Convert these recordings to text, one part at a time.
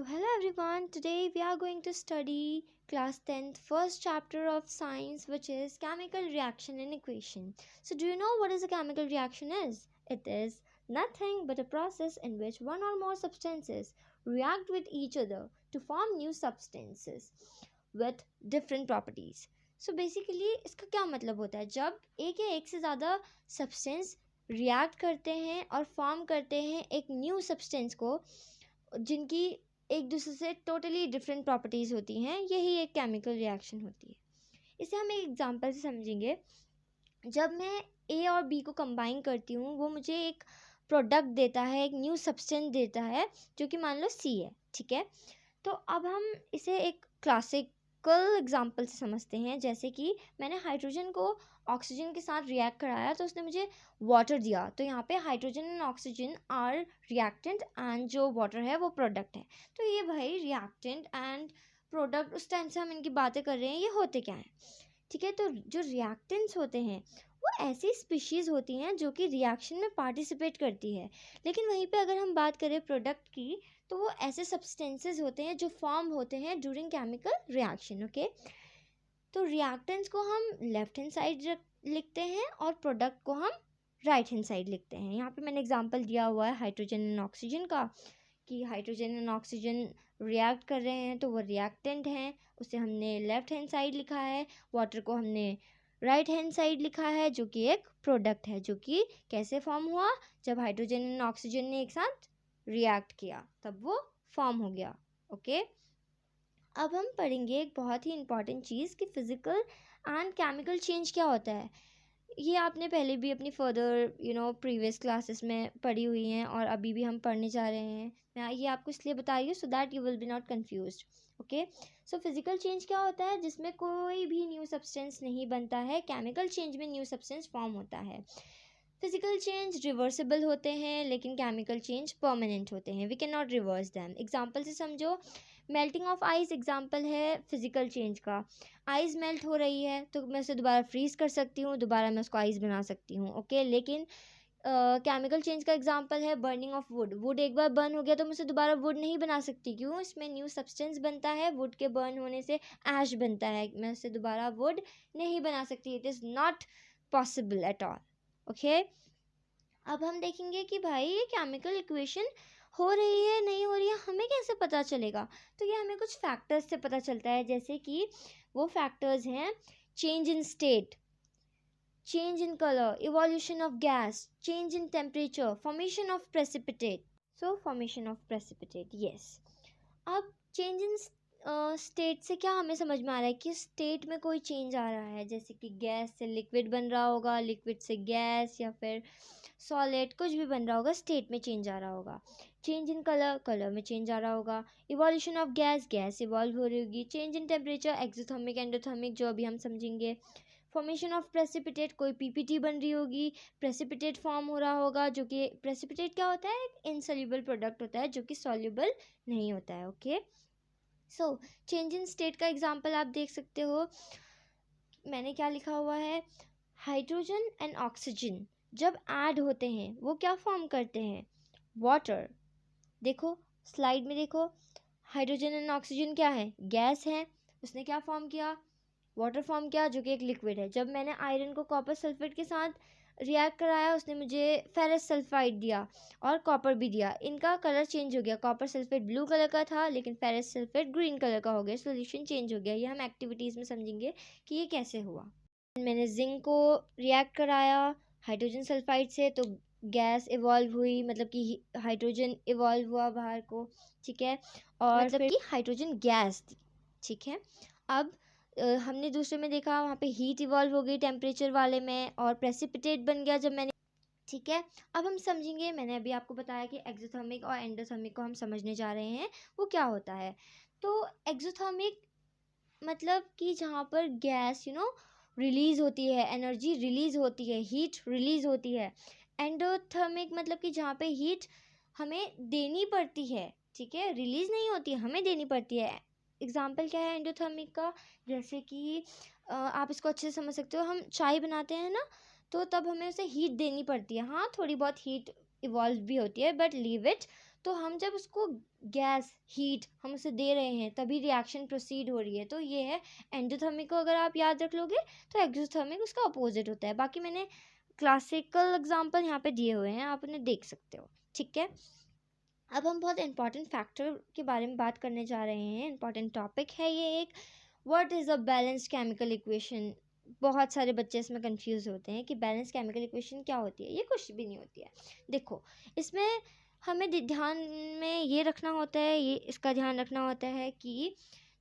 So hello everyone, today we are going to study class 10th first chapter of science, which is chemical reaction and equation. So do you know what is a chemical reaction is? It is nothing but a process in which one or more substances react with each other to form new substances with different properties. So basically इसका क्या मतलब होता है, जब एक या एक से ज़्यादा सब्सटेंस रिएक्ट करते हैं और फॉर्म करते हैं एक न्यू सब्सटेंस को, जिनकी एक दूसरे से टोटली डिफरेंट प्रॉपर्टीज़ होती हैं, यही एक केमिकल रिएक्शन होती है। इसे हम एक एग्जांपल से समझेंगे। जब मैं ए और बी को कंबाइन करती हूँ, वो मुझे एक प्रोडक्ट देता है, एक न्यू सब्सटेंस देता है, जो कि मान लो सी है, ठीक है। तो अब हम इसे एक क्लासिकल एग्जांपल से समझते हैं। जैसे कि मैंने हाइड्रोजन को ऑक्सीजन के साथ रिएक्ट कराया, तो उसने मुझे वाटर दिया। तो यहाँ पे hydrogen and oxygen are reactant and जो वाटर है वो प्रोडक्ट है। तो ये भाई रिएक्टेंट एंड प्रोडक्ट, उस टाइम से हम इनकी बातें कर रहे हैं, ये होते क्या हैं, ठीक है। तो जो रिएक्टेंट्स होते हैं वो ऐसी स्पीशीज़ होती हैं जो कि रिएक्शन में पार्टिसिपेट करती है। लेकिन वहीं पे अगर हम बात करें प्रोडक्ट की, तो वो ऐसे सब्सटेंसेस होते हैं जो फॉर्म होते हैं ड्यूरिंग केमिकल रिएक्शन, ओके। तो रिएक्टेंट्स को हम लेफ्ट हैंड साइड लिखते हैं और प्रोडक्ट को हम राइट हैंड साइड लिखते हैं। यहाँ पे मैंने एग्जांपल दिया हुआ है हाइड्रोजन एंड ऑक्सीजन का, कि हाइड्रोजन एंड ऑक्सीजन रिएक्ट कर रहे हैं तो वो रिएक्टेंट हैं, उसे हमने लेफ्ट हैंड साइड लिखा है। वाटर को हमने राइट हैंड साइड लिखा है, जो कि एक प्रोडक्ट है, जो कि कैसे फॉर्म हुआ, जब हाइड्रोजन एंड ऑक्सीजन ने एक साथ रिएक्ट किया तब वो फॉर्म हो गया, ओके। अब हम पढ़ेंगे एक बहुत ही इम्पॉर्टेंट चीज़ कि फिज़िकल एंड केमिकल चेंज क्या होता है। ये आपने पहले भी अपनी फर्दर प्रीवियस क्लासेस में पढ़ी हुई हैं और अभी भी हम पढ़ने जा रहे हैं। मैं ये आपको इसलिए बता रही हूँ so that you will be not confused, okay. So physical change क्या होता है, जिसमें कोई भी न्यू सब्सटेंस नहीं बनता है। केमिकल चेंज में न्यू सब्सटेंस फॉर्म होता है। फिजिकल चेंज रिवर्सिबल होते हैं, लेकिन केमिकल चेंज परमानेंट होते हैं। We can not reverse them. Example से समझो, मेल्टिंग ऑफ आइस एग्जाम्पल है फिजिकल चेंज का। आइस मेल्ट हो रही है तो मैं उसे दोबारा फ्रीज कर सकती हूँ, दोबारा मैं उसको आइस बना सकती हूँ, ओके। लेकिन केमिकल चेंज का एग्जांपल है बर्निंग ऑफ वुड। वुड एक बार बर्न हो गया तो मैं उसे दोबारा वुड नहीं बना सकती, क्यों? इसमें न्यू सब्सटेंस बनता है। वुड के बर्न होने से ऐश बनता है, मैं उसे दोबारा वुड नहीं बना सकती। It is not possible at all, okay. अब हम देखेंगे कि भाई ये केमिकल इक्वेशन हो रही है नहीं हो रही है, हमें कैसे पता चलेगा। तो ये हमें कुछ फैक्टर्स से पता चलता है, जैसे कि वो फैक्टर्स हैं change in state, change in color, evolution of gas, change in temperature, formation of precipitate. So formation of precipitate, yes. अब चेंज इन स्टेट से क्या हमें समझ में आ रहा है कि स्टेट में कोई चेंज आ रहा है, जैसे कि गैस से लिक्विड बन रहा होगा, लिक्विड से गैस, या फिर सॉलिड, कुछ भी बन रहा होगा, स्टेट में चेंज आ रहा होगा। चेंज इन कलर, कलर में चेंज आ रहा होगा। Evolution of gas, gas evolve हो रही होगी। Change in temperature, exothermic endothermic, जो अभी हम समझेंगे। फॉर्मेशन ऑफ प्रेसिपिटेट, कोई पीपीटी बन रही होगी, प्रेसिपिटेट फॉर्म हो रहा होगा, जो कि प्रेसिपिटेट क्या होता है, एक इनसॉल्युबल प्रोडक्ट होता है जो कि सॉल्युबल नहीं होता है, okay. So change in state का एग्जांपल आप देख सकते हो, मैंने क्या लिखा हुआ है, हाइड्रोजन एंड ऑक्सीजन जब ऐड होते हैं वो क्या फॉर्म करते हैं, वाटर। देखो स्लाइड में देखो, हाइड्रोजन एंड ऑक्सीजन क्या है, गैस है, उसने क्या फॉर्म किया, वाटर फॉर्म किया, जो कि एक लिक्विड है। जब मैंने आयरन को कॉपर सल्फेट के साथ रिएक्ट कराया, उसने मुझे फेरस सल्फाइड दिया और कॉपर भी दिया। इनका कलर चेंज हो गया, कॉपर सल्फेट ब्लू कलर का था लेकिन फेरस सल्फेट ग्रीन कलर का हो गया, सॉल्यूशन चेंज हो गया। ये हम एक्टिविटीज़ में समझेंगे कि ये कैसे हुआ। मैंने जिंक को रिएक्ट कराया हाइड्रोजन सल्फाइड से, तो गैस इवॉल्व हुई, मतलब कि हाइड्रोजन इवॉल्व हुआ बाहर को, ठीक है, और मतलब कि हाइड्रोजन गैस थी, ठीक है। अब हमने दूसरे में देखा, वहाँ पे हीट इवॉल्व हो गई टेम्परेचर वाले में और प्रेसिपिटेट बन गया जब मैंने, ठीक है। अब हम समझेंगे, मैंने अभी आपको बताया कि एक्सोथर्मिक और एंडोथर्मिक को हम समझने जा रहे हैं, वो क्या होता है। तो एक्सोथर्मिक मतलब कि जहाँ पर गैस रिलीज़ होती है, एनर्जी रिलीज़ होती है, हीट रिलीज़ होती है। एंडोथर्मिक मतलब कि जहाँ पे हीट हमें देनी पड़ती है, ठीक है, रिलीज़ नहीं होती है, हमें देनी पड़ती है। एग्जाम्पल क्या है एंडोथर्मिक का, जैसे कि आप इसको अच्छे से समझ सकते हो, हम चाय बनाते हैं ना, तो तब हमें उसे हीट देनी पड़ती है। हाँ, थोड़ी बहुत हीट इवॉल्व भी होती है, बट लीव इट। तो हम जब उसको गैस हीट हम उसे दे रहे हैं तभी रिएक्शन प्रोसीड हो रही है। तो ये है एंडोथर्मिक को अगर आप याद रख लोगे तो एक्सोथर्मिक उसका अपोजिट होता है। बाकी मैंने क्लासिकल एग्जांपल यहाँ पे दिए हुए हैं, आप उन्हें देख सकते हो। ठीक है, अब हम बहुत इंपॉर्टेंट फैक्टर के बारे में बात करने जा रहे हैं। इंपॉर्टेंट टॉपिक है ये एक, what is a balanced chemical equation. बहुत सारे बच्चे इसमें कंफ्यूज होते हैं कि बैलेंस केमिकल इक्वेशन क्या होती है। ये कुछ भी नहीं होती है। देखो, इसमें हमें ध्यान में ये रखना होता है, ये इसका ध्यान रखना होता है कि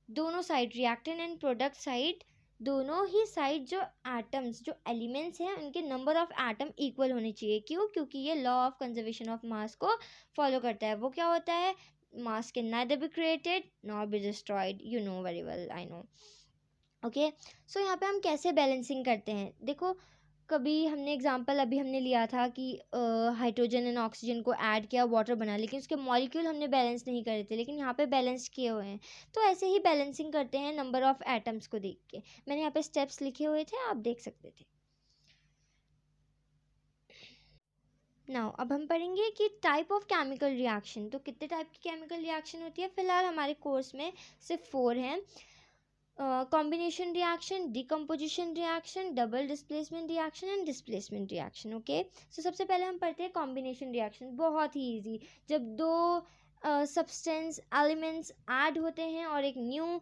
दोनों side, reactant and product side, दोनों ही साइड जो एटम्स, जो एलिमेंट्स हैं, उनके नंबर ऑफ एटम इक्वल होने चाहिए। क्यों? क्योंकि ये law of conservation of mass को फॉलो करता है। वो क्या होता है? Mass can neither be created nor be destroyed. You know very well, I know. Okay, so यहाँ पे हम कैसे बैलेंसिंग करते हैं? देखो, कभी हमने एग्जांपल अभी हमने लिया था कि हाइड्रोजन एंड ऑक्सीजन को ऐड किया, वाटर बना, लेकिन उसके मॉलिक्यूल हमने बैलेंस नहीं करे थे, लेकिन यहाँ पे बैलेंस किए हुए हैं। तो ऐसे ही बैलेंसिंग करते हैं नंबर ऑफ एटम्स को देख के। मैंने यहाँ पे स्टेप्स लिखे हुए थे, आप देख सकते थे। नाउ अब हम पढ़ेंगे कि टाइप ऑफ केमिकल रिएक्शन। तो कितने टाइप की केमिकल रिएक्शन होती है? फिलहाल हमारे कोर्स में सिर्फ 4 हैं। Combination reaction, decomposition reaction, double displacement reaction and displacement reaction. Okay, so सबसे पहले हम पढ़ते हैं कॉम्बिनेशन रिएक्शन। बहुत ही इजी, जब दो सब्सटेंस एलिमेंट्स ऐड होते हैं और एक न्यू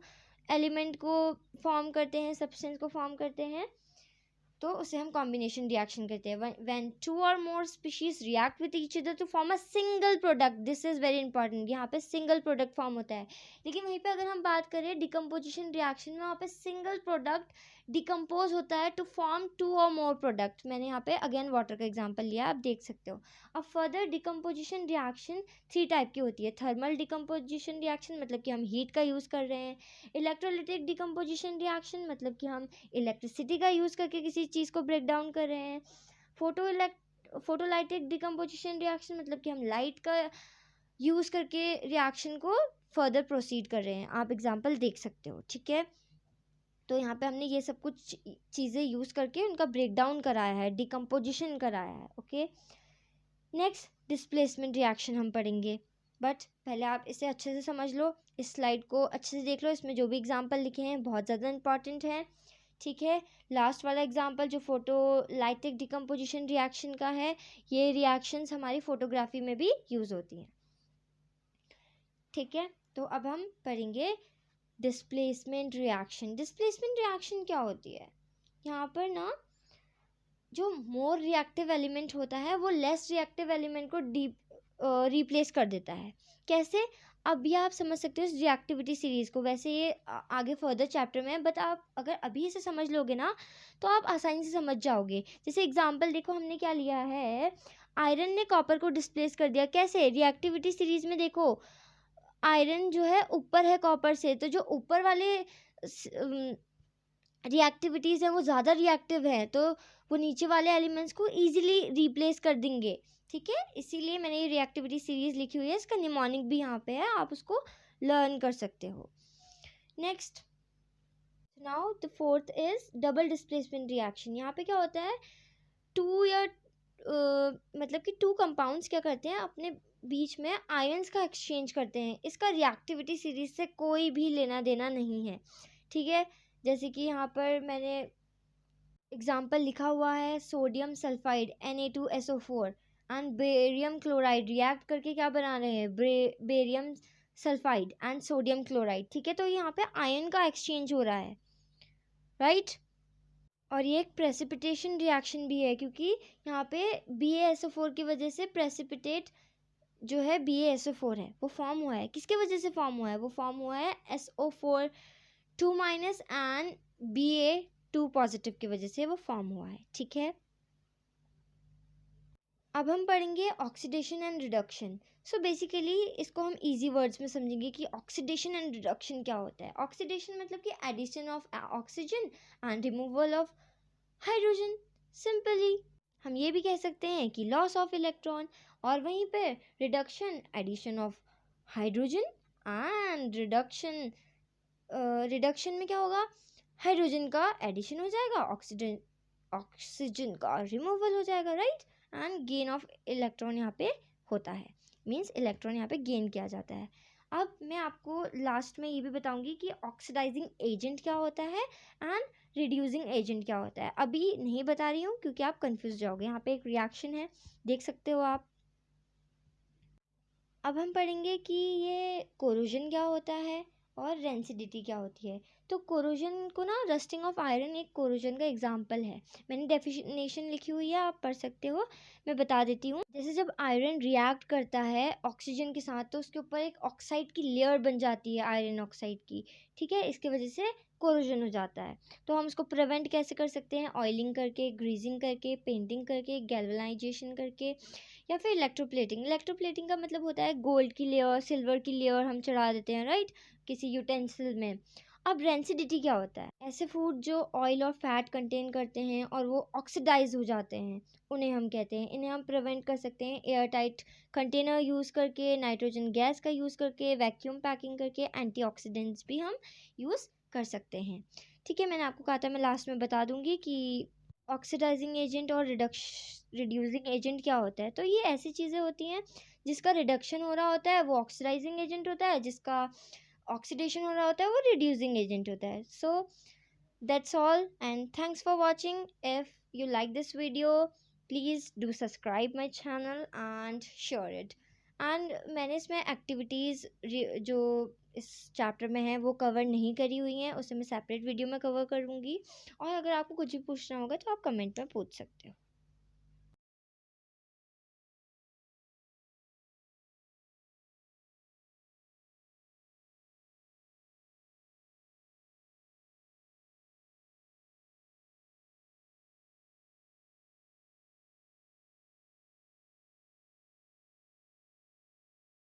एलिमेंट को फॉर्म करते हैं, सब्सटेंस को फॉर्म करते हैं, तो उसे हम कॉम्बिनेशन रिएक्शन कहते हैं। व्हेन टू और more species react with each other to form a single product, this is very important. यहाँ पे सिंगल प्रोडक्ट फॉर्म होता है, लेकिन वहीं पे अगर हम बात करें डिकम्पोजिशन रिएक्शन में, वहाँ पे सिंगल प्रोडक्ट डिकम्पोज होता है टू फॉर्म 2 और मोर प्रोडक्ट। मैंने यहाँ पे अगेन वाटर का एग्जाम्पल लिया, आप देख सकते हो। अब फर्दर डिकम्पोजिशन रिएक्शन 3 टाइप की होती है। थर्मल डिकम्पोजिशन रिएक्शन, मतलब कि हम हीट का यूज़ कर रहे हैं। इलेक्ट्रोलिटिक डिकम्पोजिशन रिएक्शन, मतलब कि हम इलेक्ट्रिसिटी का यूज़ करके किसी चीज़ को ब्रेक डाउन कर रहे हैं। फोटोलाइटिक डिकम्पोजिशन रिएक्शन, मतलब कि हम लाइट का यूज़ करके रिएक्शन को फर्दर प्रोसीड कर रहे हैं। आप एग्जांपल देख सकते हो। ठीक है, तो यहाँ पे हमने ये सब कुछ चीज़ें यूज़ करके उनका ब्रेक डाउन कराया है, डिकम्पोजिशन कराया है। ओके, नेक्स्ट डिस्प्लेसमेंट रिएक्शन हम पढ़ेंगे, बट पहले आप इसे अच्छे से समझ लो, इस स्लाइड को अच्छे से देख लो। इसमें जो भी एग्जांपल लिखे हैं बहुत ज़्यादा इंपॉर्टेंट है। ठीक है, लास्ट वाला एग्जांपल जो फोटोलाइटिक डिकम्पोजिशन रिएक्शन का है, ये रिएक्शंस हमारी फोटोग्राफी में भी यूज़ होती हैं। ठीक है, तो अब हम पढ़ेंगे डिस्प्लेसमेंट रिएक्शन। डिस्प्लेसमेंट रिएक्शन क्या होती है? यहाँ पर ना जो मोर रिएक्टिव एलिमेंट होता है वो लेस रिएक्टिव एलिमेंट को रिप्लेस कर देता है। कैसे? अब ये आप समझ सकते हो इस रिएक्टिविटी सीरीज़ को। वैसे ये आगे फर्दर चैप्टर में है, बट आप अगर अभी इसे समझ लोगे ना तो आप आसानी से समझ जाओगे। जैसे एग्जांपल देखो, हमने क्या लिया है, आयरन ने कॉपर को डिस्प्लेस कर दिया। कैसे? रिएक्टिविटी सीरीज़ में देखो, आयरन जो है ऊपर है कॉपर से, तो जो ऊपर वाले रिएक्टिविटीज़ हैं वो ज़्यादा रिएक्टिव है, तो वो नीचे वाले एलिमेंट्स को ईजिली रिप्लेस कर देंगे। ठीक है, इसीलिए मैंने ये रिएक्टिविटी सीरीज़ लिखी हुई है। इसका निमोनिक भी यहाँ पे है, आप उसको लर्न कर सकते हो। Next, now the fourth is double displacement reaction. यहाँ पे क्या होता है, मतलब कि 2 कंपाउंड्स क्या करते हैं, अपने बीच में आयंस का एक्सचेंज करते हैं। इसका रिएक्टिविटी सीरीज से कोई भी लेना देना नहीं है। ठीक है, जैसे कि यहाँ पर मैंने एग्जाम्पल लिखा हुआ है, sodium sulphide Na2SO4 and barium chloride react करके क्या बना रहे हैं, barium sulphide and sodium chloride. ठीक है, तो यहाँ पे आयन का एक्सचेंज हो रहा है, राइट। और ये एक प्रेसिपिटेशन रिएक्शन भी है, क्योंकि यहाँ पे BaSO4 की वजह से प्रेसिपिटेट जो है BaSO4 है वो फॉर्म हुआ है। किसके वजह से फॉर्म हुआ है? वो फॉर्म हुआ है SO4 2- एंड Ba2 पॉजिटिव की वजह से वो फॉर्म हुआ है। ठीक है, अब हम पढ़ेंगे oxidation and reduction. So basically इसको हम इजी वर्ड्स में समझेंगे कि ऑक्सीडेशन एंड रिडक्शन क्या होता है। ऑक्सीडेशन मतलब कि addition of oxygen and removal of hydrogen. Simply हम ये भी कह सकते हैं कि लॉस ऑफ इलेक्ट्रॉन। और वहीं पे reduction, addition of hydrogen and reduction, reduction में क्या होगा, हाइड्रोजन का एडिशन हो जाएगा, ऑक्सीजन का रिमूवल हो जाएगा, right, and gain of electron यहाँ पे होता है। मीन्स इलेक्ट्रॉन यहाँ पे गेन किया जाता है। अब मैं आपको लास्ट में ये भी बताऊंगी कि ऑक्सीडाइजिंग एजेंट क्या होता है एंड रिड्यूसिंग एजेंट क्या होता है। अभी नहीं बता रही हूँ क्योंकि आप कंफ्यूज जाओगे। यहाँ पे एक रिएक्शन है, देख सकते हो आप। अब हम पढ़ेंगे कि ये कोरोजन क्या होता है और रेंसिडिटी क्या होती है। तो कोरोजन को ना, रस्टिंग ऑफ आयरन एक कोरोजन का एग्जाम्पल है। मैंने डेफिनेशन लिखी हुई है, आप पढ़ सकते हो, मैं बता देती हूँ। जैसे जब आयरन रिएक्ट करता है ऑक्सीजन के साथ तो उसके ऊपर एक ऑक्साइड की लेयर बन जाती है, आयरन ऑक्साइड की, ठीक है। इसकी वजह से कोरोजन हो जाता है। तो हम इसको प्रिवेंट कैसे कर सकते हैं? ऑयलिंग करके, ग्रीजिंग करके, पेंटिंग करके, गैल्वेनाइजेशन करके, या फिर इलेक्ट्रोप्लेटिंग। इलेक्ट्रोप्लेटिंग का मतलब होता है गोल्ड की लेयर, सिल्वर की लेयर हम चढ़ा देते हैं, राइट, किसी यूटेंसिल में। अब रेंसिडिटी क्या होता है? ऐसे फूड जो ऑयल और फैट कंटेन करते हैं और वो ऑक्सीडाइज हो जाते हैं, उन्हें हम कहते हैं। इन्हें हम प्रिवेंट कर सकते हैं एयर टाइट कंटेनर यूज़ करके, नाइट्रोजन गैस का यूज़ करके, वैक्यूम पैकिंग करके, एंटीऑक्सीडेंट्स भी हम यूज़ कर सकते हैं, ठीक है। मैंने आपको कहा था मैं लास्ट में बता दूंगी कि ऑक्सीडाइजिंग एजेंट और रिड्यूसिंग एजेंट क्या होता है। तो ये ऐसी चीज़ें होती हैं जिसका रिडक्शन हो रहा होता है वो ऑक्सीडाइजिंग एजेंट होता है, जिसका ऑक्सीडेशन हो रहा होता है वो रिड्यूसिंग एजेंट होता है। So that's all and thanks for watching. If you like this video, please do subscribe my channel and share it. and मैंने इसमें एक्टिविटीज़ जो इस चैप्टर में है वो कवर नहीं करी हुई हैं, उसे मैं सेपरेट वीडियो में कवर करूँगी। और अगर आपको कुछ भी पूछना होगा तो आप कमेंट में पूछ सकते हो।